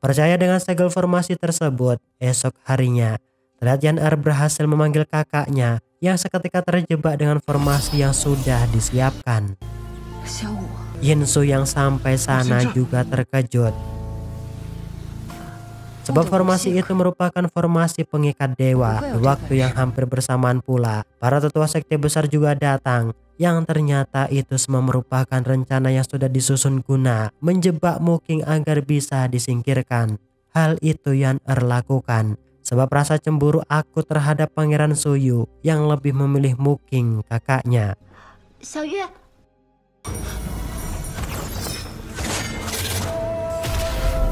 Percaya dengan segel formasi tersebut, esok harinya, terlihat Yan Er berhasil memanggil kakaknya yang seketika terjebak dengan formasi yang sudah disiapkan. Yinsu yang sampai sana juga terkejut. Sebab formasi itu merupakan formasi pengikat dewa. Di waktu yang hampir bersamaan pula, para tetua sekte besar juga datang, yang ternyata itu semua merupakan rencana yang sudah disusun guna menjebak Mu Qing agar bisa disingkirkan. Hal itu Yan Er lakukan sebab rasa cemburu akut terhadap Pangeran Suyu yang lebih memilih Mu Qing, kakaknya.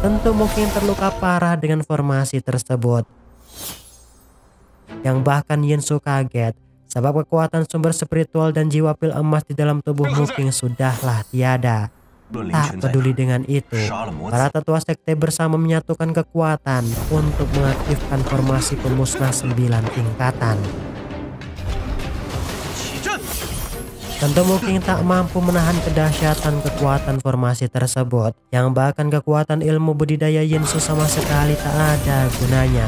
Tentu mungkin terluka parah dengan formasi tersebut. Yang bahkan Yinsu kaget sebab kekuatan sumber spiritual dan jiwa pil emas di dalam tubuh Mu Qing sudahlah tiada. Tak peduli dengan itu, para tetua sekte bersama menyatukan kekuatan untuk mengaktifkan formasi pemusnah 9 tingkatan. Tentu Mu Qing tak mampu menahan kedahsyatan kekuatan formasi tersebut, yang bahkan kekuatan ilmu budidaya Yinsu sama sekali tak ada gunanya.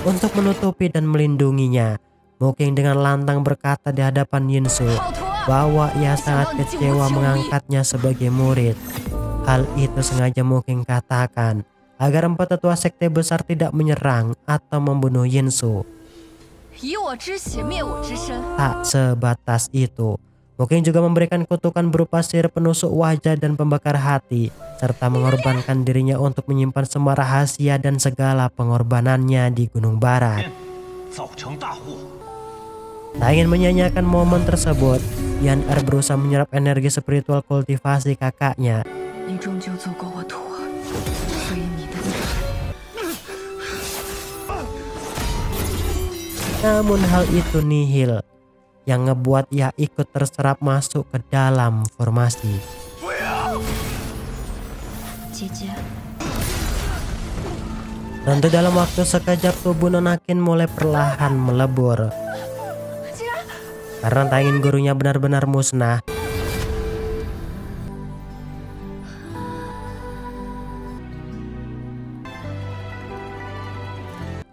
Untuk menutupi dan melindunginya, Mu Qing dengan lantang berkata di hadapan Yinsu bahwa ia sangat kecewa mengangkatnya sebagai murid. Hal itu sengaja Mu Qing katakan agar 4 tetua sekte besar tidak menyerang atau membunuh Yinsu. Tak sebatas itu, Mu Qing juga memberikan kutukan berupa sihir penusuk wajah dan pembakar hati, serta mengorbankan dirinya untuk menyimpan semua rahasia dan segala pengorbanannya di Gunung Barat. Tak ingin menyanyiakan momen tersebut, Yan Er berusaha menyerap energi spiritual kultivasi kakaknya. Namun hal itu nihil, yang ngebuat ia ikut terserap masuk ke dalam formasi. Tentu dalam waktu sekejap tubuh Nonakin mulai perlahan melebur. Karena tak ingin gurunya benar-benar musnah,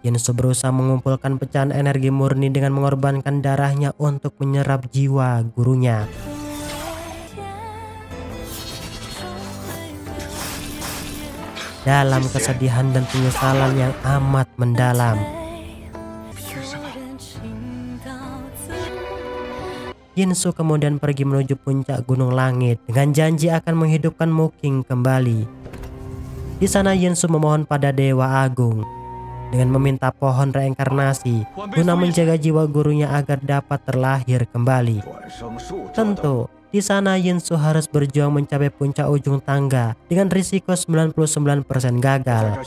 Yinsu berusaha mengumpulkan pecahan energi murni dengan mengorbankan darahnya untuk menyerap jiwa gurunya. Dalam kesedihan dan penyesalan yang amat mendalam, Yinsu kemudian pergi menuju puncak Gunung Langit dengan janji akan menghidupkan Mu Qing kembali. Di sana Yinsu memohon pada Dewa Agung dengan meminta pohon reinkarnasi guna menjaga jiwa gurunya agar dapat terlahir kembali. Tentu di sana Yinsu harus berjuang mencapai puncak ujung tangga dengan risiko 99% gagal.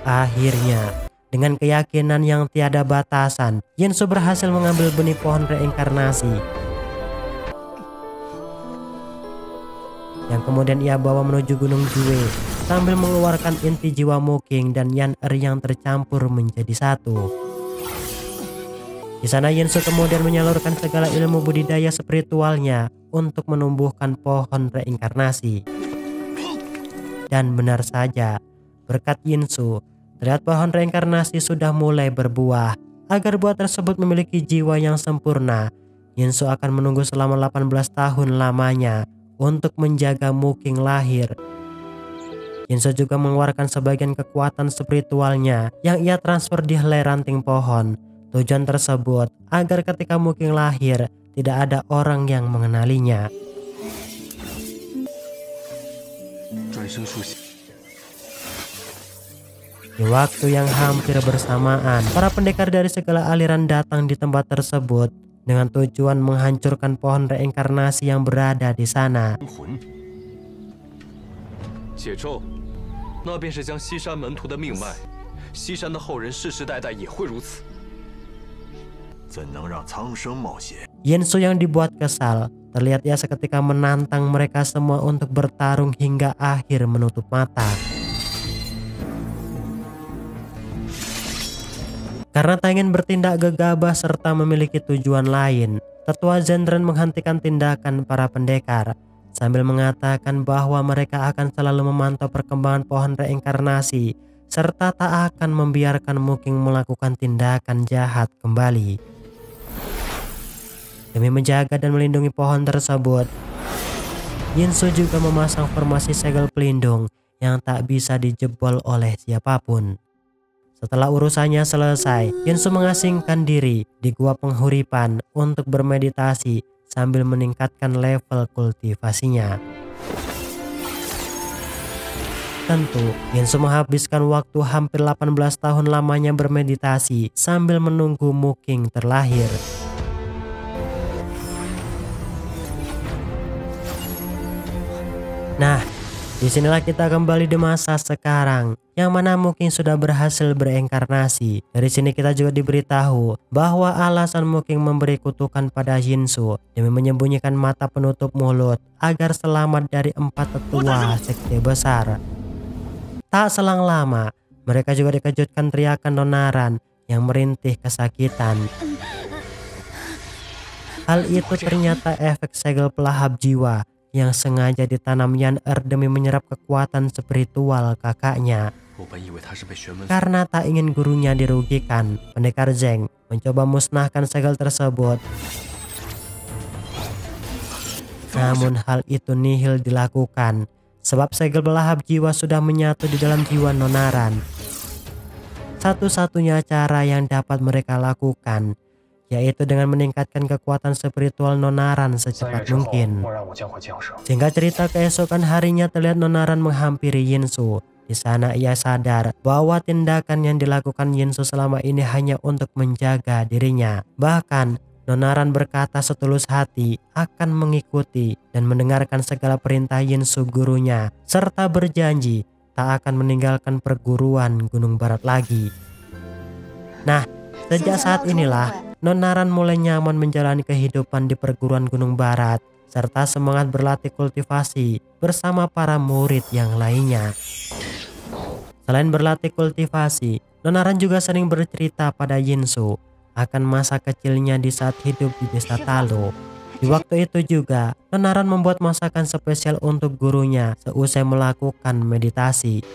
Akhirnya, dengan keyakinan yang tiada batasan, Yinsu berhasil mengambil benih pohon reinkarnasi yang kemudian ia bawa menuju Gunung Jue sambil mengeluarkan inti jiwa Mu Qing dan Yan Er yang tercampur menjadi satu. Di sana Yinsu kemudian menyalurkan segala ilmu budidaya spiritualnya untuk menumbuhkan pohon reinkarnasi. Dan benar saja, berkat Yinsu, terlihat pohon reinkarnasi sudah mulai berbuah. Agar buah tersebut memiliki jiwa yang sempurna, Yinsu akan menunggu selama 18 tahun lamanya untuk menjaga Mu Qing lahir. Yinsu juga mengeluarkan sebagian kekuatan spiritualnya yang ia transfer di helai ranting pohon. Tujuan tersebut agar ketika Mu Qing lahir tidak ada orang yang mengenalinya. Di waktu yang hampir bersamaan, para pendekar dari segala aliran datang di tempat tersebut dengan tujuan menghancurkan pohon reinkarnasi yang berada di sana. Yinsu yang dibuat kesal, terlihat ia seketika menantang mereka semua untuk bertarung hingga akhir menutup mata. Karena tak ingin bertindak gegabah serta memiliki tujuan lain, Tetua Zendren menghentikan tindakan para pendekar sambil mengatakan bahwa mereka akan selalu memantau perkembangan pohon reinkarnasi serta tak akan membiarkan Muking melakukan tindakan jahat kembali. Demi menjaga dan melindungi pohon tersebut, Yinsu juga memasang formasi segel pelindung yang tak bisa dijebol oleh siapapun. Setelah urusannya selesai, Yinsu mengasingkan diri di gua penghuripan untuk bermeditasi sambil meningkatkan level kultivasinya. Tentu, Yinsu menghabiskan waktu hampir 18 tahun lamanya bermeditasi sambil menunggu Muking terlahir. Nah, disinilah kita kembali di masa sekarang, yang mana Muking sudah berhasil bereinkarnasi. Dari sini kita juga diberitahu bahwa alasan Muking memberi kutukan pada Yinsu demi menyembunyikan mata penutup mulut agar selamat dari 4 tetua sekte besar. Tak selang lama, mereka juga dikejutkan teriakan Nonaran yang merintih kesakitan. Hal itu ternyata efek segel pelahap jiwa yang sengaja ditanam Yan-Er demi menyerap kekuatan spiritual kakaknya. Karena tak ingin gurunya dirugikan, pendekar Zeng mencoba musnahkan segel tersebut. Namun hal itu nihil dilakukan, sebab segel pelahap jiwa sudah menyatu di dalam jiwa Nonaran. Satu-satunya cara yang dapat mereka lakukan yaitu dengan meningkatkan kekuatan spiritual Nonaran secepat mungkin. Sehingga cerita keesokan harinya terlihat Nonaran menghampiri Yinsu. Di sana ia sadar bahwa tindakan yang dilakukan Yinsu selama ini hanya untuk menjaga dirinya. Bahkan Nonaran berkata setulus hati akan mengikuti dan mendengarkan segala perintah Yinsu gurunya, serta berjanji tak akan meninggalkan perguruan Gunung Barat lagi. Nah, sejak saat inilah Nonaran mulai nyaman menjalani kehidupan di perguruan Gunung Barat serta semangat berlatih kultivasi bersama para murid yang lainnya. Selain berlatih kultivasi, Nonaran juga sering bercerita pada Yinsu akan masa kecilnya di saat hidup di desa Talo. Di waktu itu juga, Nonaran membuat masakan spesial untuk gurunya seusai melakukan meditasi.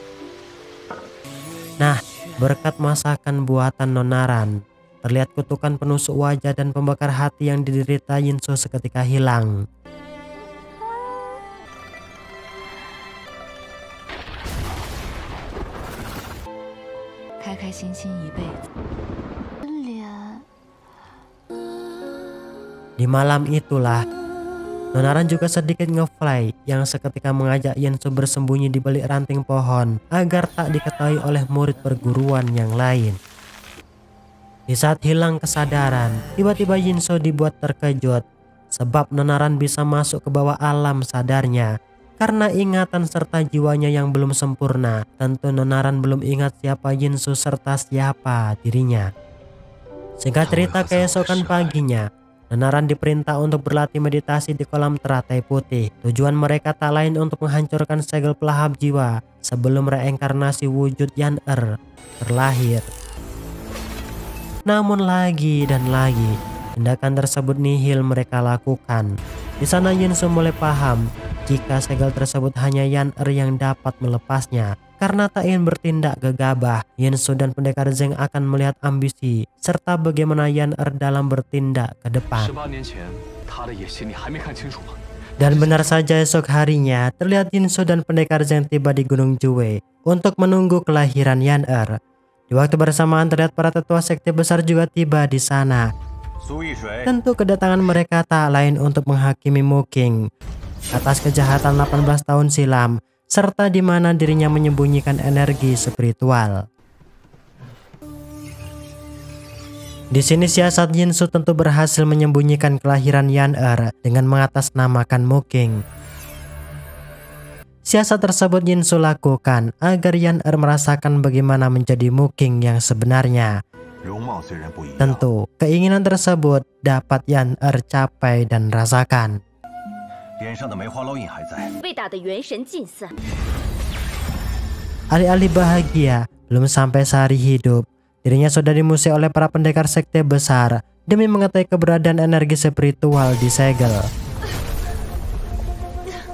Nah, berkat masakan buatan Nonaran, terlihat kutukan penusuk wajah dan pembakar hati yang diderita Yinsu seketika hilang. Di malam itulah, Nonaran juga sedikit ngefly yang seketika mengajak Yinsu bersembunyi di balik ranting pohon agar tak diketahui oleh murid perguruan yang lain. Di saat hilang kesadaran, tiba-tiba Yinsu dibuat terkejut sebab Nonaran bisa masuk ke bawah alam sadarnya. Karena ingatan serta jiwanya yang belum sempurna, tentu Nonaran belum ingat siapa Yinsu serta siapa dirinya. Singkat cerita, keesokan paginya, Nonaran diperintah untuk berlatih meditasi di kolam teratai putih. Tujuan mereka tak lain untuk menghancurkan segel pelahap jiwa sebelum reinkarnasi wujud Yan-Er terlahir. Namun lagi dan lagi, tindakan tersebut nihil mereka lakukan. Di sana Yinsu mulai paham jika segel tersebut hanya Yan-Er yang dapat melepasnya. Karena tak ingin bertindak gegabah, Yinsu dan pendekar Zeng akan melihat ambisi serta bagaimana Yan-Er dalam bertindak ke depan. Dan benar saja, esok harinya terlihat Yinsu dan pendekar Zeng tiba di Gunung Jue untuk menunggu kelahiran Yan-Er. Di waktu bersamaan terlihat para tetua sekte besar juga tiba di sana. Tentu kedatangan mereka tak lain untuk menghakimi Muking atas kejahatan 18 tahun silam, serta di mana dirinya menyembunyikan energi spiritual. Di sini siasat Yinsu tentu berhasil menyembunyikan kelahiran Yan-Er dengan mengatasnamakan Muking. Siasat tersebut Yinsu lakukan agar Yan-Er merasakan bagaimana menjadi Muking yang sebenarnya. Tentu, keinginan tersebut dapat Yan Er capai dan rasakan. Alih-alih bahagia, belum sampai sehari hidup, dirinya sudah dimusik oleh para pendekar sekte besar demi mengetahui keberadaan energi spiritual di segel.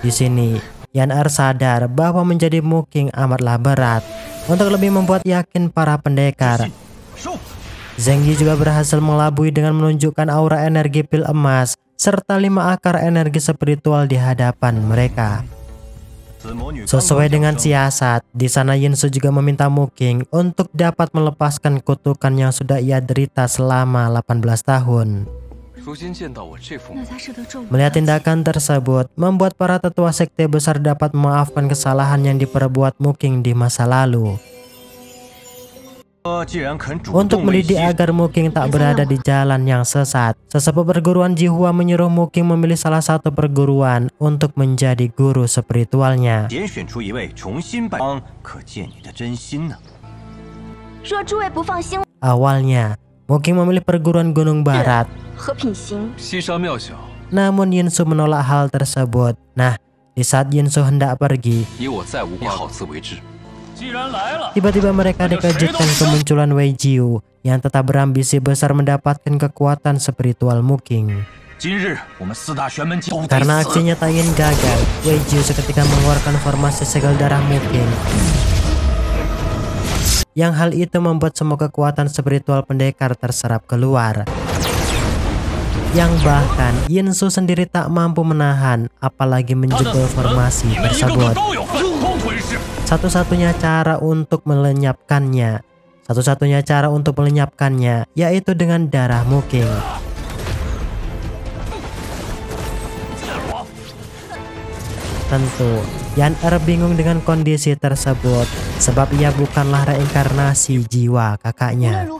Di sini, Yan Er sadar bahwa menjadi Muking amatlah berat. Untuk lebih membuat yakin para pendekar, Zheng Yi juga berhasil mengelabui dengan menunjukkan aura energi pil emas serta 5 akar energi spiritual di hadapan mereka. Sesuai dengan siasat, di sana Yin Su juga meminta Muking untuk dapat melepaskan kutukan yang sudah ia derita selama 18 tahun. Melihat tindakan tersebut, membuat para tetua sekte besar dapat memaafkan kesalahan yang diperbuat Muking di masa lalu. Untuk mendidik agar Muking tak berada di jalan yang sesat, sesepuh perguruan Jihua menyuruh Muking memilih salah satu perguruan untuk menjadi guru spiritualnya. Awalnya, Muking memilih perguruan Gunung Barat. Namun Yin Su menolak hal tersebut. Nah, di saat Yin Su hendak pergi, tiba-tiba mereka dikejutkan kemunculan Wei Jiu yang tetap berambisi besar mendapatkan kekuatan spiritual Muking. Karena aksinya tak ingin gagal, Wei Jiu seketika mengeluarkan formasi segel darah Muking. Yang hal itu membuat semua kekuatan spiritual pendekar terserap keluar. Yang bahkan Yin Su sendiri tak mampu menahan, apalagi menjebol formasi tersebut. Satu-satunya cara untuk melenyapkannya yaitu dengan darah Muking. Tentu, Yan Er bingung dengan kondisi tersebut sebab ia bukanlah reinkarnasi jiwa kakaknya.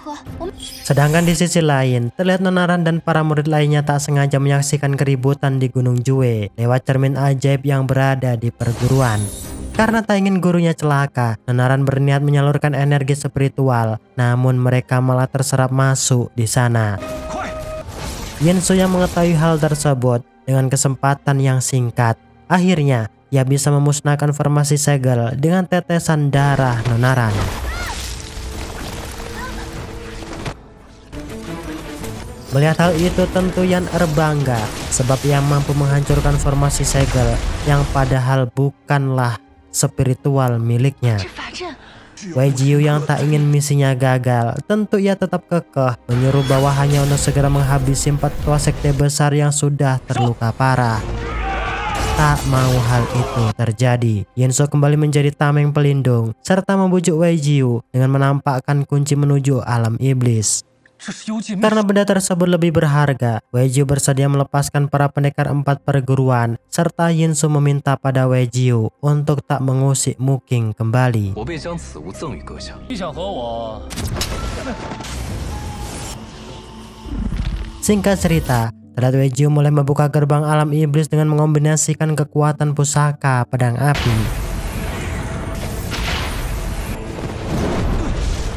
Sedangkan di sisi lain, terlihat Nonaran dan para murid lainnya tak sengaja menyaksikan keributan di Gunung Jue lewat cermin ajaib yang berada di perguruan. Karena tak ingin gurunya celaka, Nonaran berniat menyalurkan energi spiritual, namun mereka malah terserap masuk di sana. Yin Su yang mengetahui hal tersebut dengan kesempatan yang singkat, akhirnya ia bisa memusnahkan formasi segel dengan tetesan darah Nonaran. Melihat hal itu tentu Yan Er bangga sebab ia mampu menghancurkan formasi segel yang padahal bukanlah spiritual miliknya. Wei Jiu yang tak ingin misinya gagal, tentu ia tetap kekeh menyuruh bawahannya untuk segera menghabisi 4 ketua sekte besar yang sudah terluka parah. Tak mau hal itu terjadi, Yin Su kembali menjadi tameng pelindung serta membujuk Wei Jiu dengan menampakkan kunci menuju alam iblis. Karena benda tersebut lebih berharga, Wei Jiu bersedia melepaskan para pendekar 4 perguruan serta Yin Su meminta pada Wei Jiu untuk tak mengusik Muking kembali. Singkat cerita, terlihat Wei Jiu mulai membuka gerbang alam iblis dengan mengombinasikan kekuatan pusaka pedang api.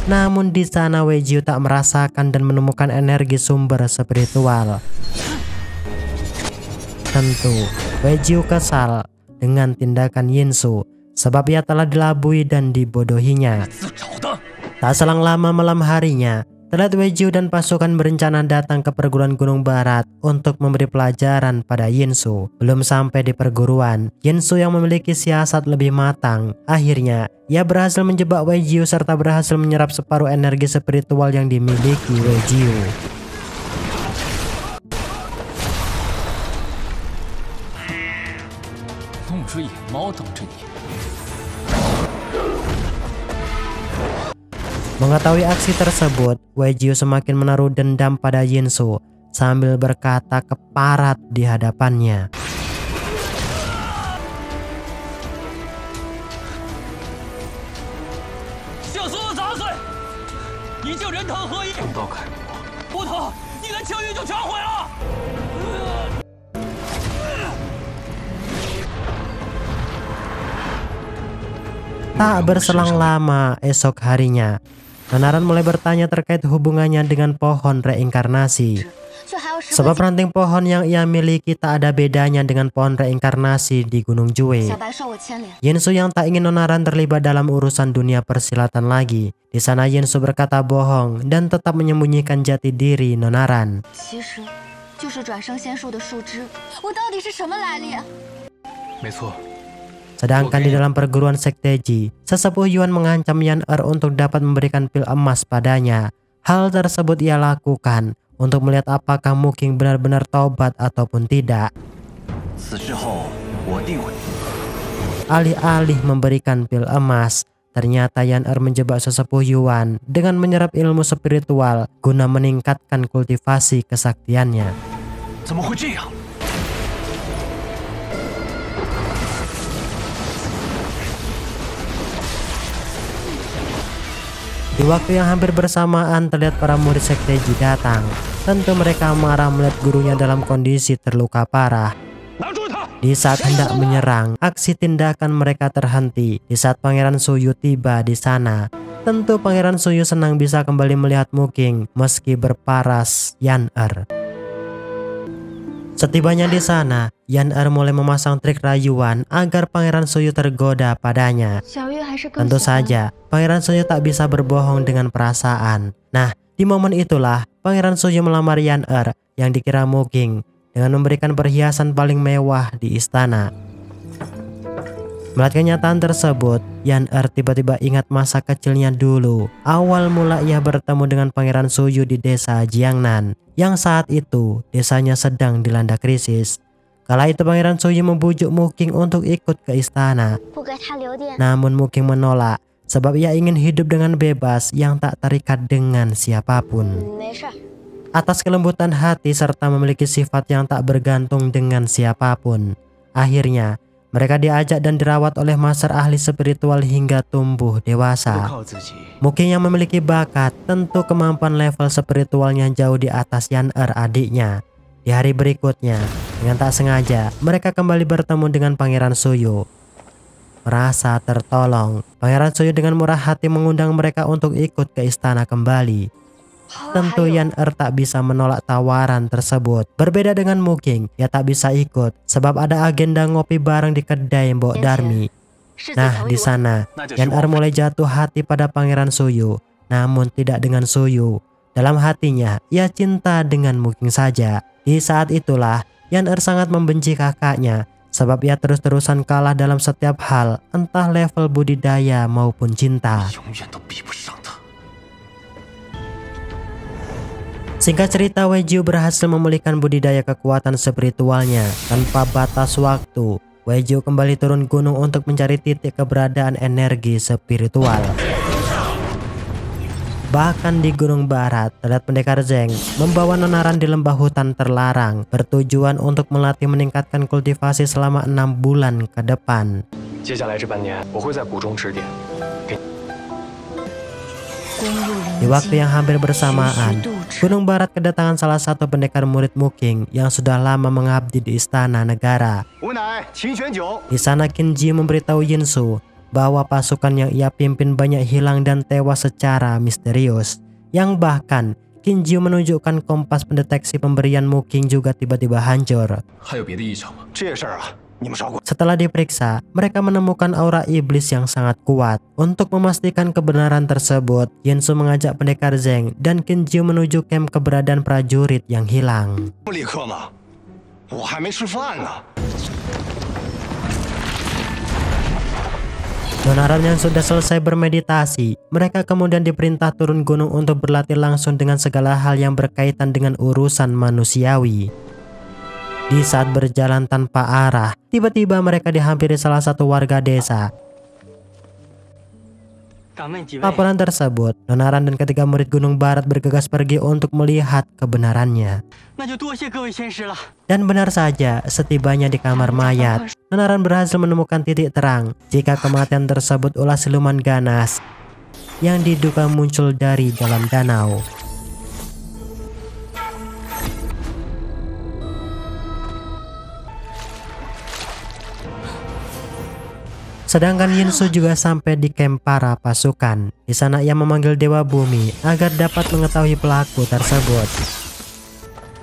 Namun di sana Wei Jiu tak merasakan dan menemukan energi sumber spiritual. Tentu, Wei Jiu kesal dengan tindakan Yin Su sebab ia telah dilabui dan dibodohinya. Tak selang lama malam harinya, terlihat Wei Jiu dan pasukan berencana datang ke perguruan Gunung Barat untuk memberi pelajaran pada Yin Su. Belum sampai di perguruan, Yin Su yang memiliki siasat lebih matang, akhirnya ia berhasil menjebak Wei Jiu serta berhasil menyerap separuh energi spiritual yang dimiliki Wei Jiu. Mengetahui aksi tersebut, Wei Jiu semakin menaruh dendam pada Yin Su sambil berkata keparat di hadapannya. Tak berselang lama esok harinya, Nonaran mulai bertanya terkait hubungannya dengan pohon reinkarnasi. Sebab ranting pohon yang ia miliki tak ada bedanya dengan pohon reinkarnasi di Gunung Jue. Yinsu yang tak ingin Nonaran terlibat dalam urusan dunia persilatan lagi. Di sana Yinsu berkata bohong dan tetap menyembunyikan jati diri Nonaran. Sedangkan di dalam perguruan Sekte Ji, sesepuh Yuan mengancam Yan untuk dapat memberikan pil emas padanya. Hal tersebut ia lakukan untuk melihat apakah Mu Qing benar-benar taubat ataupun tidak. Alih-alih memberikan pil emas, ternyata Yan menjebak sesepuh Yuan dengan menyerap ilmu spiritual guna meningkatkan kultivasi kesaktiannya. Di waktu yang hampir bersamaan terlihat para murid Sekte Ji datang. Tentu mereka marah melihat gurunya dalam kondisi terluka parah. Di saat hendak menyerang, aksi tindakan mereka terhenti. Di saat Pangeran Suyu tiba di sana, tentu Pangeran Suyu senang bisa kembali melihat Mu Qing meski berparas Yan. Setibanya di sana, Yan mulai memasang trik rayuan agar Pangeran Suyu tergoda padanya. Tentu saja, Pangeran Suyu tak bisa berbohong dengan perasaan. Nah, di momen itulah Pangeran Suyu melamar Yan yang dikira Mu Qing dengan memberikan perhiasan paling mewah di istana. Melihat kenyataan tersebut, Yan tiba-tiba ingat masa kecilnya dulu. Awal mula ia bertemu dengan Pangeran Suyu di desa Jiangnan, yang saat itu desanya sedang dilanda krisis. Kala itu Pangeran Suyu membujuk Mu Qing untuk ikut ke istana. Namun Mu Qing menolak, sebab ia ingin hidup dengan bebas yang tak terikat dengan siapapun. Atas kelembutan hati serta memiliki sifat yang tak bergantung dengan siapapun, akhirnya mereka diajak dan dirawat oleh master ahli spiritual hingga tumbuh dewasa. Mu Qing yang memiliki bakat, tentu kemampuan level spiritualnya jauh di atas Yan adiknya. Di hari berikutnya, dengan tak sengaja, mereka kembali bertemu dengan Pangeran Suyu. Merasa tertolong, Pangeran Suyu dengan murah hati mengundang mereka untuk ikut ke istana kembali. Tentu Yan tak bisa menolak tawaran tersebut. Berbeda dengan Mu Qing, ia tak bisa ikut sebab ada agenda ngopi bareng di kedai Mbok Darmi. Nah, di sana Yan mulai jatuh hati pada Pangeran Suyu, namun tidak dengan Suyu. Dalam hatinya, ia cinta dengan Mu Qing saja. Di saat itulah Yan sangat membenci kakaknya sebab ia terus-terusan kalah dalam setiap hal, entah level budidaya maupun cinta. Singkat cerita, Weiju berhasil memulihkan budidaya kekuatan spiritualnya tanpa batas waktu. Weiju kembali turun gunung untuk mencari titik keberadaan energi spiritual. Bahkan di Gunung Barat, terlihat pendekar Zeng membawa Nonaran di lembah hutan terlarang bertujuan untuk melatih meningkatkan kultivasi selama 6 bulan ke depan. Di waktu yang hampir bersamaan, Gunung Barat kedatangan salah satu pendekar murid Mu Qing yang sudah lama mengabdi di istana negara. Di sana Qin Ji memberitahu Yinsu bahwa pasukan yang ia pimpin banyak hilang dan tewas secara misterius. Yang bahkan Qin Ji menunjukkan kompas pendeteksi pemberian Mu Qing juga tiba-tiba hancur. Setelah diperiksa, mereka menemukan aura iblis yang sangat kuat. Untuk memastikan kebenaran tersebut, Yinsu mengajak pendekar Zeng dan Qin Ji menuju kem keberadaan prajurit yang hilang. Nonaran yang sudah selesai bermeditasi, mereka kemudian diperintah turun gunung untuk berlatih langsung dengan segala hal yang berkaitan dengan urusan manusiawi. Di saat berjalan tanpa arah, tiba-tiba mereka dihampiri salah satu warga desa. Laporan tersebut, Nonaran dan ketiga murid Gunung Barat bergegas pergi untuk melihat kebenarannya. Dan benar saja, setibanya di kamar mayat, Nonaran berhasil menemukan titik terang jika kematian tersebut ulah siluman ganas yang diduga muncul dari dalam danau. Sedangkan Yinsu juga sampai di camp para pasukan. Di sana ia memanggil Dewa Bumi agar dapat mengetahui pelaku tersebut.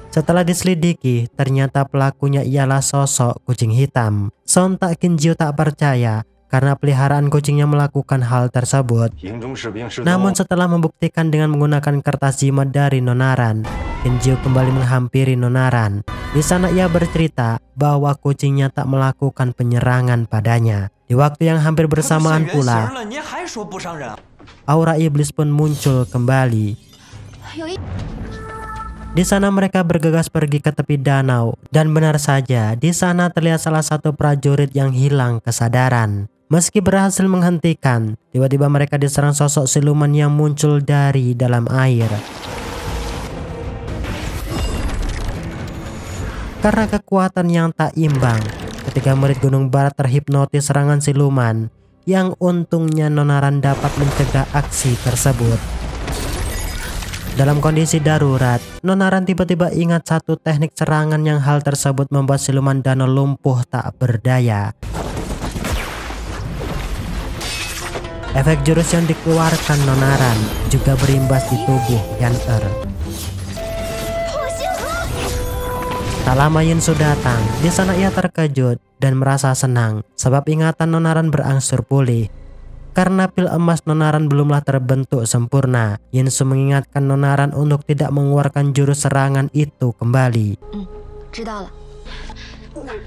Setelah diselidiki, ternyata pelakunya ialah sosok kucing hitam. Sontak Kinjiu tak percaya karena peliharaan kucingnya melakukan hal tersebut. Namun setelah membuktikan dengan menggunakan kertas jimat dari Nonaran, Kinjiu kembali menghampiri Nonaran. Di sana ia bercerita bahwa kucingnya tak melakukan penyerangan padanya. Di waktu yang hampir bersamaan pula, aura iblis pun muncul kembali. Di sana mereka bergegas pergi ke tepi danau, dan benar saja di sana terlihat salah satu prajurit yang hilang kesadaran. Meski berhasil menghentikan, tiba-tiba mereka diserang sosok siluman yang muncul dari dalam air. Karena kekuatan yang tak imbang, ketika murid Gunung Barat terhipnotis serangan siluman, yang untungnya Nonaran dapat mencegah aksi tersebut. Dalam kondisi darurat, Nonaran tiba-tiba ingat satu teknik serangan yang hal tersebut membuat siluman danau lumpuh tak berdaya. Efek jurus yang dikeluarkan Nonaran juga berimbas di tubuh Yan-Er. Tak lama Yinsu datang. Di sana ia terkejut dan merasa senang sebab ingatan Nonaran berangsur pulih. Karena pil emas Nonaran belumlah terbentuk sempurna, Yinsu mengingatkan Nonaran untuk tidak mengeluarkan jurus serangan itu kembali.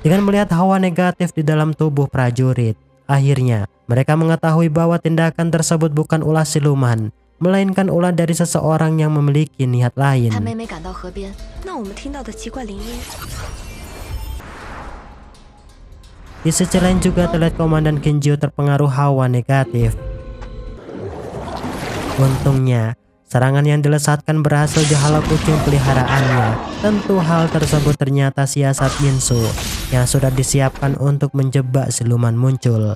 Dengan melihat hawa negatif di dalam tubuh prajurit, akhirnya mereka mengetahui bahwa tindakan tersebut bukan ulah siluman, melainkan ulah dari seseorang yang memiliki niat lain. Di sisi lain juga terlihat Komandan Kinjiu terpengaruh hawa negatif. Untungnya, serangan yang dilesatkan berhasil dihalau kucing peliharaannya. Tentu hal tersebut ternyata siasat Yinsu yang sudah disiapkan untuk menjebak siluman muncul.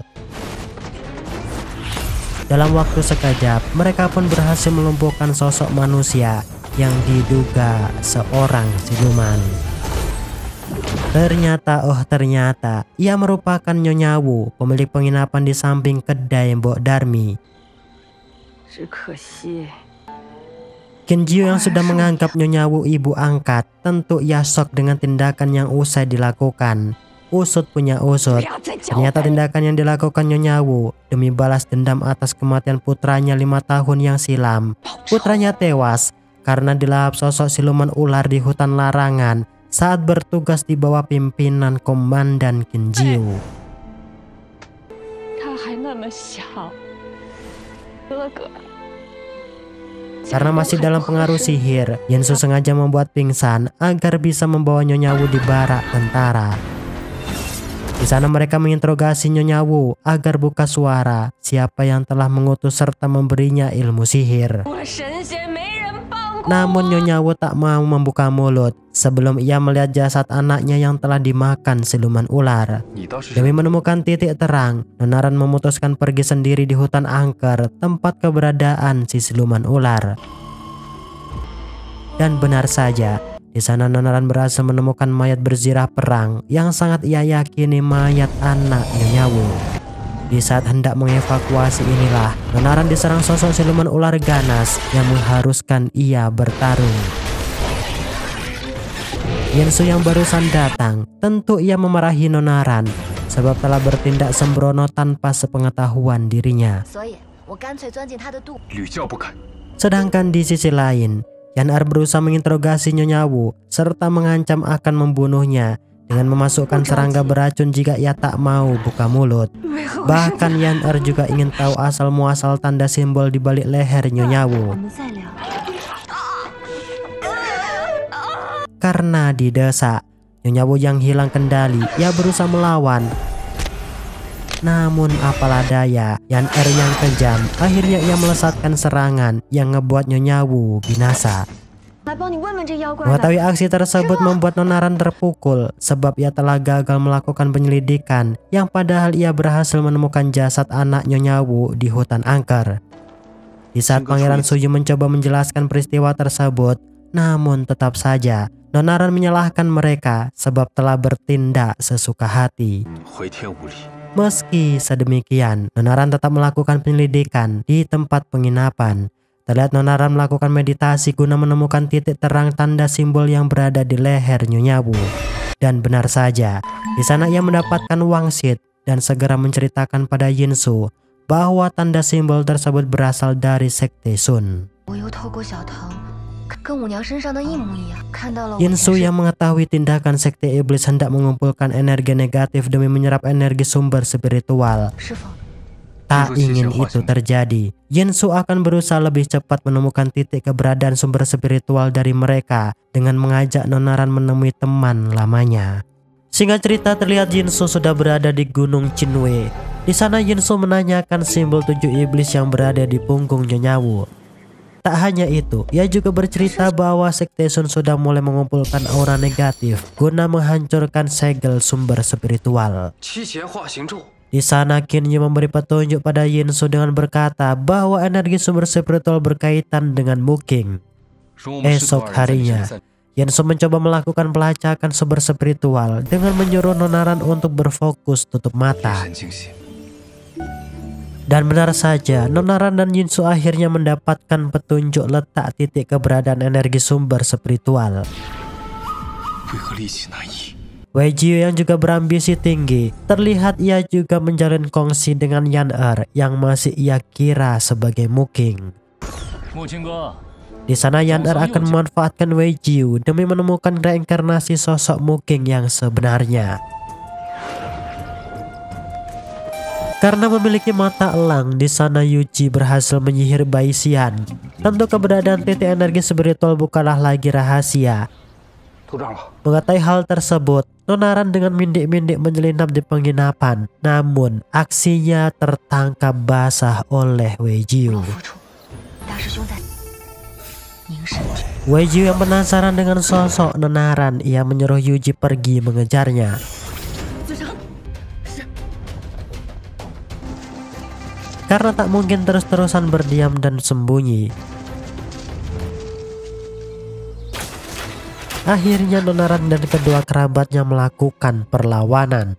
Dalam waktu sekejap, mereka pun berhasil melumpuhkan sosok manusia yang diduga seorang siluman. Ternyata ia merupakan Nyonya Wu, pemilik penginapan di samping kedai Mbok Darmi. Kinjiu yang sudah menganggap Nyonya Wu ibu angkat, tentu ia shock dengan tindakan yang usai dilakukan. Usut punya usut, ternyata tindakan yang dilakukan Nyonya Wu demi balas dendam atas kematian putranya 5 tahun yang silam. Putranya tewas karena dilahap sosok siluman ular di hutan larangan saat bertugas di bawah pimpinan Komandan Kinjiu. Karena masih dalam pengaruh sihir, Yinsu sengaja membuat pingsan agar bisa membawa Nyonya Wu di barak tentara. Di sana mereka menginterogasi Nyonya Wu agar buka suara siapa yang telah mengutus serta memberinya ilmu sihir. Namun Nyonya Wu tak mau membuka mulut sebelum ia melihat jasad anaknya yang telah dimakan siluman ular. Demi menemukan titik terang, Nonaran memutuskan pergi sendiri di hutan angker tempat keberadaan si siluman ular. Dan benar saja, di sana Nonaran berhasil menemukan mayat berzirah perang yang sangat ia yakini mayat anak Nyonya Wu. Di saat hendak mengevakuasi inilah, Nonaran diserang sosok siluman ular ganas yang mengharuskan ia bertarung. Yinsu yang barusan datang, tentu ia memarahi Nonaran sebab telah bertindak sembrono tanpa sepengetahuan dirinya. Sedangkan di sisi lain, Yan-Er berusaha menginterogasi Nyonya Wu serta mengancam akan membunuhnya dengan memasukkan serangga beracun jika ia tak mau buka mulut. Bahkan Yan-Er juga ingin tahu asal muasal tanda simbol di balik leher Nyonya Wu. Karena didesak, Nyonya Wu yang hilang kendali, ia berusaha melawan. Namun apalah daya, Yan-Er yang kejam, akhirnya ia melesatkan serangan yang ngebuat Nyonya Wu binasa. Mengetahui aksi tersebut membuat Nonaran terpukul sebab ia telah gagal melakukan penyelidikan yang padahal ia berhasil menemukan jasad anak Nyonya Wu di hutan angker. Di saat Pangeran Suju mencoba menjelaskan peristiwa tersebut, namun tetap saja Nonaran menyalahkan mereka sebab telah bertindak sesuka hati. Meski sedemikian, Nonaran tetap melakukan penyelidikan di tempat penginapan. Terlihat Nonaran melakukan meditasi guna menemukan titik terang tanda simbol yang berada di leher Nyonya Wu. Dan benar saja, di sana ia mendapatkan wangsit dan segera menceritakan pada Yinsu bahwa tanda simbol tersebut berasal dari Sekte Sun. Yinsu yang mengetahui tindakan Sekte Iblis hendak mengumpulkan energi negatif demi menyerap energi sumber spiritual. Tak ingin itu terjadi. Yinsu akan berusaha lebih cepat menemukan titik keberadaan sumber spiritual dari mereka dengan mengajak Nonaran menemui teman lamanya. Singkat cerita, terlihat Yinsu sudah berada di Gunung Qinwei. Di sana Yinsu menanyakan simbol 7 iblis yang berada di punggung Nyonya Wu. Tak hanya itu, ia juga bercerita bahwa Sekte Sun sudah mulai mengumpulkan aura negatif guna menghancurkan segel sumber spiritual. Di sana Qin Yu memberi petunjuk pada Yinsu dengan berkata bahwa energi sumber spiritual berkaitan dengan Muking. Esok harinya, Yinsu mencoba melakukan pelacakan sumber spiritual dengan menyuruh Nonaran untuk berfokus tutup mata. Dan benar saja, Nonaran dan Yinsu akhirnya mendapatkan petunjuk letak titik keberadaan energi sumber spiritual. Wei Jiu yang juga berambisi tinggi, terlihat ia juga menjalin kongsi dengan Yan yang masih ia kira sebagai Muking. Di sana Yan akan memanfaatkan Wei Jiu demi menemukan reinkarnasi sosok Muking yang sebenarnya. Karena memiliki mata elang, di sana Yuji berhasil menyihir Bai Xian. Tentu keberadaan titik energi spiritual bukanlah lagi rahasia. Mengetahui hal tersebut, Nonaran dengan mindik-mindik menyelinap di penginapan. Namun aksinya tertangkap basah oleh Wei Jiu. Wei Jiu yang penasaran dengan sosok Nonaran, ia menyuruh Yuji pergi mengejarnya. Karena tak mungkin terus-terusan berdiam dan sembunyi. Akhirnya Nonaran dan kedua kerabatnya melakukan perlawanan.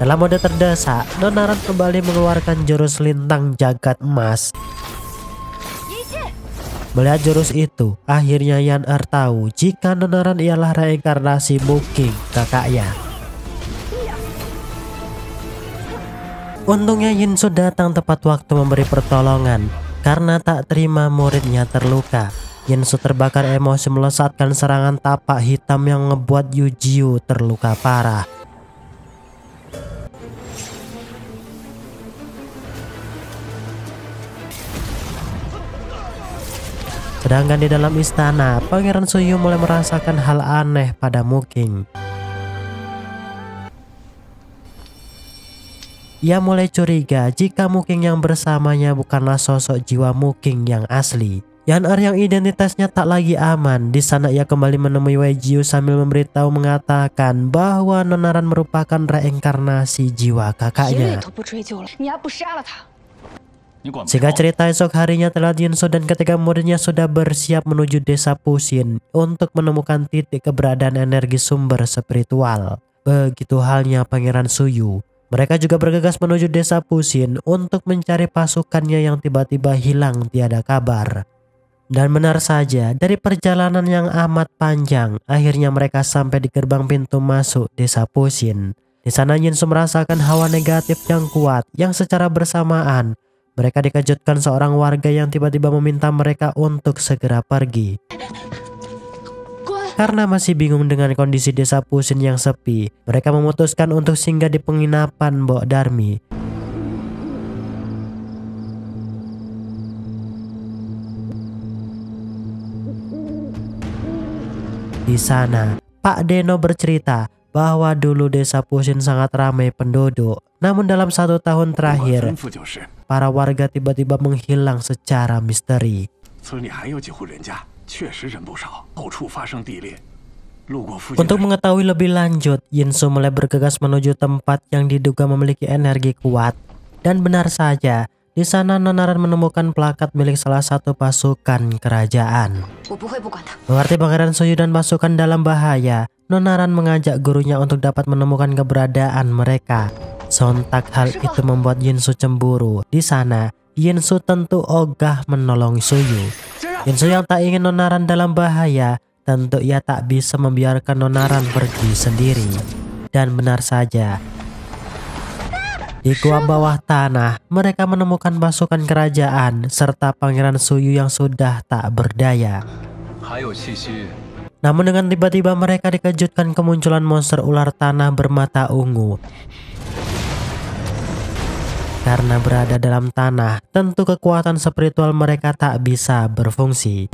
Dalam mode terdesak, Nonaran kembali mengeluarkan jurus lintang jagat emas. Melihat jurus itu, akhirnya Yan tahu jika Nonaran ialah reinkarnasi Muking, kakaknya. Untungnya Yinsu datang tepat waktu memberi pertolongan. Karena tak terima muridnya terluka, Yinsu terbakar emosi melesatkan serangan tapak hitam yang ngebuat Yu Jiu terluka parah. Sedangkan di dalam istana, Pangeran Suyu mulai merasakan hal aneh pada Muking. Ia mulai curiga jika Muking yang bersamanya bukanlah sosok jiwa Muking yang asli. Yan yang identitasnya tak lagi aman. Di sana ia kembali menemui Wei Jiu sambil memberitahu mengatakan bahwa Nonaran merupakan reinkarnasi jiwa kakaknya. Singkat cerita, esok harinya terlihat Yinsu dan ketiga muridnya sudah bersiap menuju desa Pusin untuk menemukan titik keberadaan energi sumber spiritual. Begitu halnya Pangeran Suyu. Mereka juga bergegas menuju desa Pusin untuk mencari pasukannya yang tiba-tiba hilang tiada kabar. Dan benar saja, dari perjalanan yang amat panjang, akhirnya mereka sampai di gerbang pintu masuk desa Pusin. Di sana Yinsu merasakan hawa negatif yang kuat yang secara bersamaan mereka dikejutkan seorang warga yang tiba-tiba meminta mereka untuk segera pergi. Karena masih bingung dengan kondisi desa Pusin yang sepi, mereka memutuskan untuk singgah di penginapan Mbok Darmi. Di sana, Pak Deno bercerita bahwa dulu desa Pusin sangat ramai penduduk. Namun dalam 1 tahun terakhir, para warga tiba-tiba menghilang secara misteri. Untuk mengetahui lebih lanjut, Yinsu mulai bergegas menuju tempat yang diduga memiliki energi kuat. Dan benar saja, Di sana Nonaran menemukan plakat milik salah satu pasukan kerajaan. Mengerti Pangeran Suyu dan pasukan dalam bahaya, Nonaran mengajak gurunya untuk dapat menemukan keberadaan mereka. Sontak hal itu membuat Yinsu cemburu. Di sana, Yinsu tentu ogah menolong Suyu. Yinsu yang tak ingin Nonaran dalam bahaya, tentu ia tak bisa membiarkan Nonaran pergi sendiri. Dan benar saja, di gua bawah tanah, mereka menemukan pasukan kerajaan serta Pangeran Suyu yang sudah tak berdaya. Namun dengan tiba-tiba mereka dikejutkan kemunculan monster ular tanah bermata ungu. Karena berada dalam tanah, tentu kekuatan spiritual mereka tak bisa berfungsi.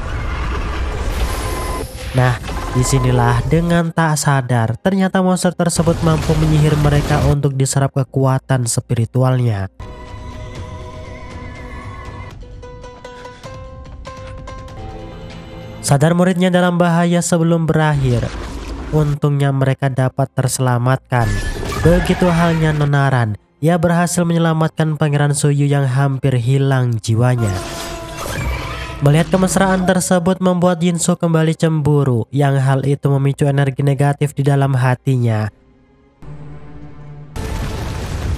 Nah, disinilah dengan tak sadar, ternyata monster tersebut mampu menyihir mereka untuk diserap kekuatan spiritualnya. Sadar muridnya dalam bahaya sebelum berakhir, untungnya mereka dapat terselamatkan. Begitu halnya Nonaran, ia berhasil menyelamatkan Pangeran Suyu yang hampir hilang jiwanya. Melihat kemesraan tersebut membuat Yinsu kembali cemburu, yang hal itu memicu energi negatif di dalam hatinya.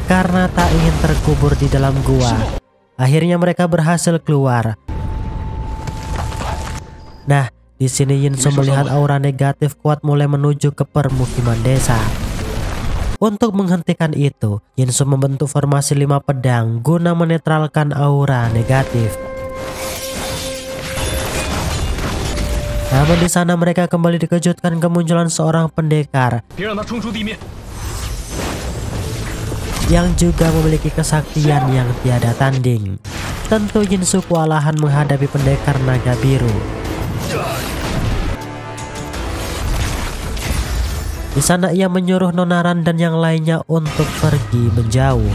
Karena tak ingin terkubur di dalam gua, akhirnya mereka berhasil keluar. Nah, di sini Yinsu melihat aura negatif kuat mulai menuju ke permukiman desa. Untuk menghentikan itu, Yinsu membentuk formasi 5 pedang guna menetralkan aura negatif. Namun di sana mereka kembali dikejutkan kemunculan seorang pendekar yang juga memiliki kesaktian yang tiada tanding. Tentu Yinsu kewalahan menghadapi pendekar naga biru. Di sana ia menyuruh Nonaran dan yang lainnya untuk pergi menjauh.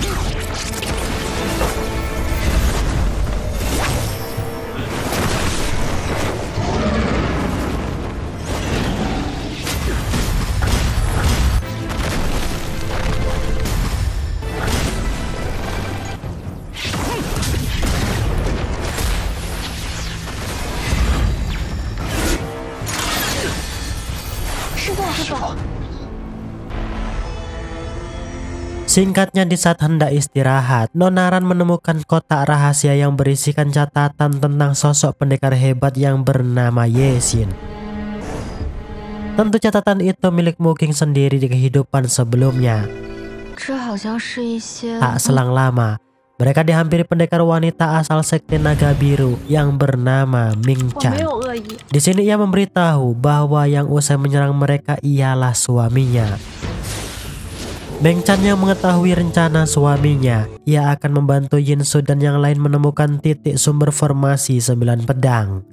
Singkatnya, di saat hendak istirahat, Nonaran menemukan kotak rahasia yang berisikan catatan tentang sosok pendekar hebat yang bernama Ye Xin. Tentu catatan itu milik Mu Qing sendiri di kehidupan sebelumnya. Tak selang lama, mereka dihampiri pendekar wanita asal sekte naga biru yang bernama Ming Chan. Di sini ia memberitahu bahwa yang usai menyerang mereka ialah suaminya. Meng Chan yang mengetahui rencana suaminya, ia akan membantu Yinsu dan yang lain menemukan titik sumber formasi 9 pedang.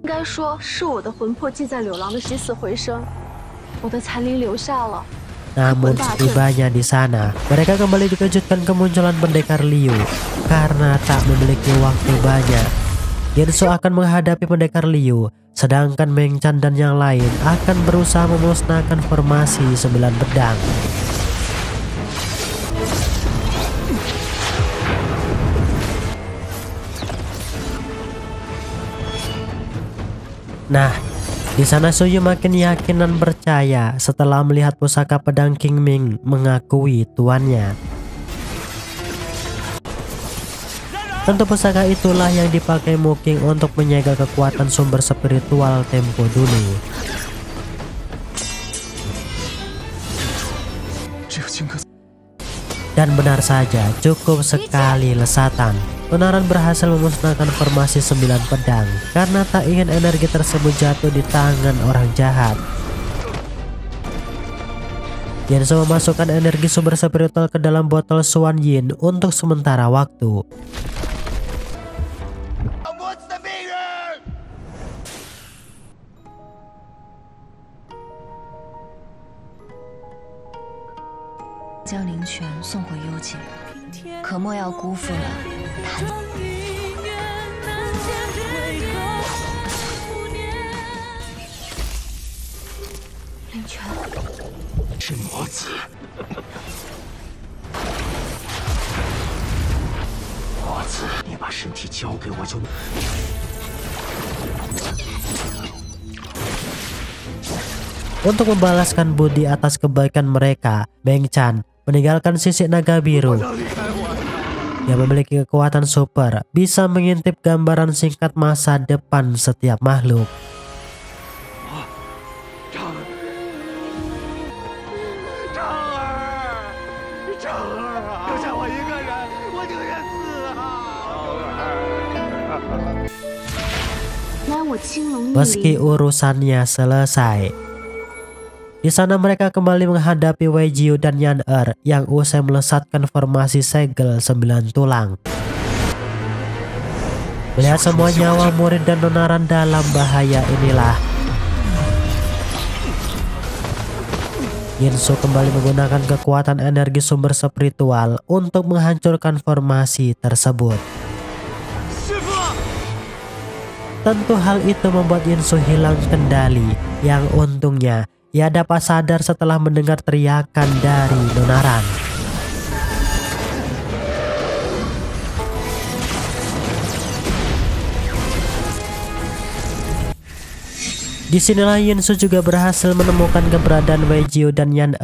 Namun setibanya di sana, mereka kembali dikejutkan kemunculan pendekar Liu. Karena tak memiliki waktu banyak, Yinsu akan menghadapi pendekar Liu, sedangkan Meng Chan dan yang lain akan berusaha memusnahkan formasi 9 pedang. Nah, di sana Suyu makin yakin dan percaya setelah melihat pusaka pedang King Ming mengakui tuannya. Tentu pusaka itulah yang dipakai Mu Qing untuk menyegel kekuatan sumber spiritual tempo dulu. Dan benar saja, cukup sekali lesatan, Nonaran berhasil memusnahkan formasi 9 pedang karena tak ingin energi tersebut jatuh di tangan orang jahat. Yinsu memasukkan energi sumber spiritual ke dalam botol Xuan Yin untuk sementara waktu. 你把身体交给我就。 Untuk membalaskan budi atas kebaikan mereka, Meng Chan meninggalkan sisik naga biru yang memiliki kekuatan super, bisa mengintip gambaran singkat masa depan setiap makhluk. Meski urusannya selesai, di sana mereka kembali menghadapi Wei Jiu dan Yan yang usai melesatkan formasi segel 9 tulang. Melihat semua nyawa murid dan nonaran dalam bahaya inilah, Yinsu kembali menggunakan kekuatan energi sumber spiritual untuk menghancurkan formasi tersebut. Tentu hal itu membuat Yinsu hilang kendali, yang untungnya ia dapat sadar setelah mendengar teriakan dari nonaran. Disinilah Yinsu juga berhasil menemukan keberadaan Wei Jiu dan Yan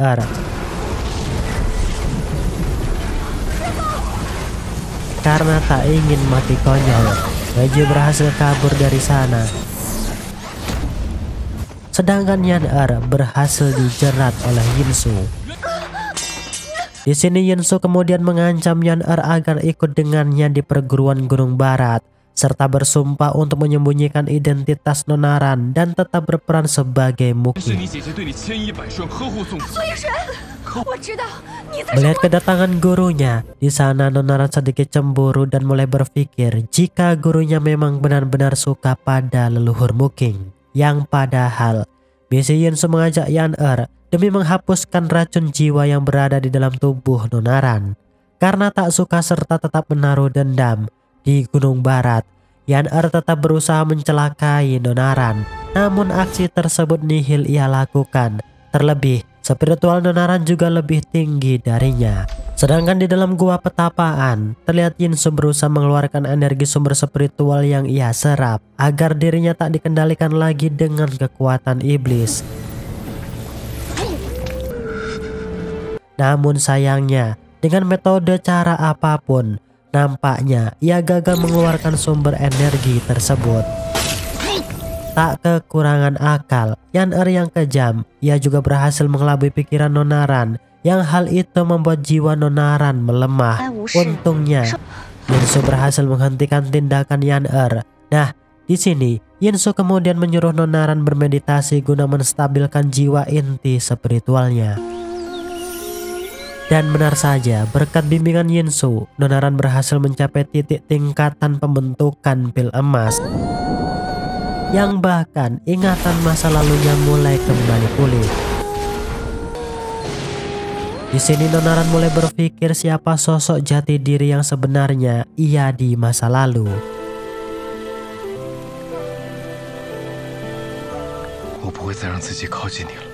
Karena tak ingin mati konyol, Wei Jiu berhasil kabur dari sana. Sedangkan Yan berhasil dijerat oleh Yinsu. Di sini Yinsu kemudian mengancam Yan agar ikut dengannya di perguruan Gunung Barat, serta bersumpah untuk menyembunyikan identitas nonaran dan tetap berperan sebagai muki. Melihat kedatangan gurunya, di sana nonaran sedikit cemburu dan mulai berpikir jika gurunya memang benar-benar suka pada leluhur Muking. Yang padahal misi Yinsu mengajak Yan demi menghapuskan racun jiwa yang berada di dalam tubuh nonaran. Karena tak suka serta tetap menaruh dendam di Gunung Barat, Yan tetap berusaha mencelakai nonaran. Namun aksi tersebut nihil ia lakukan. Terlebih spiritual nonaran juga lebih tinggi darinya. Sedangkan di dalam gua petapaan, terlihat Yinsu berusaha mengeluarkan energi sumber spiritual yang ia serap agar dirinya tak dikendalikan lagi dengan kekuatan iblis. Namun sayangnya, dengan metode cara apapun, nampaknya ia gagal mengeluarkan sumber energi tersebut. Tak kekurangan akal, Yan yang kejam, ia juga berhasil mengelabui pikiran nonaran, yang hal itu membuat jiwa nonaran melemah. Untungnya, Yinsu berhasil menghentikan tindakan Yan Nah, di sini Yinsu kemudian menyuruh nonaran bermeditasi guna menstabilkan jiwa inti spiritualnya. Dan benar saja, berkat bimbingan Yinsu, nonaran berhasil mencapai titik tingkatan pembentukan pil emas, yang bahkan ingatan masa lalunya mulai kembali pulih. Di sini nonaran mulai berpikir siapa sosok jati diri yang sebenarnya ia di masa lalu. 我不会再让自己靠近你了。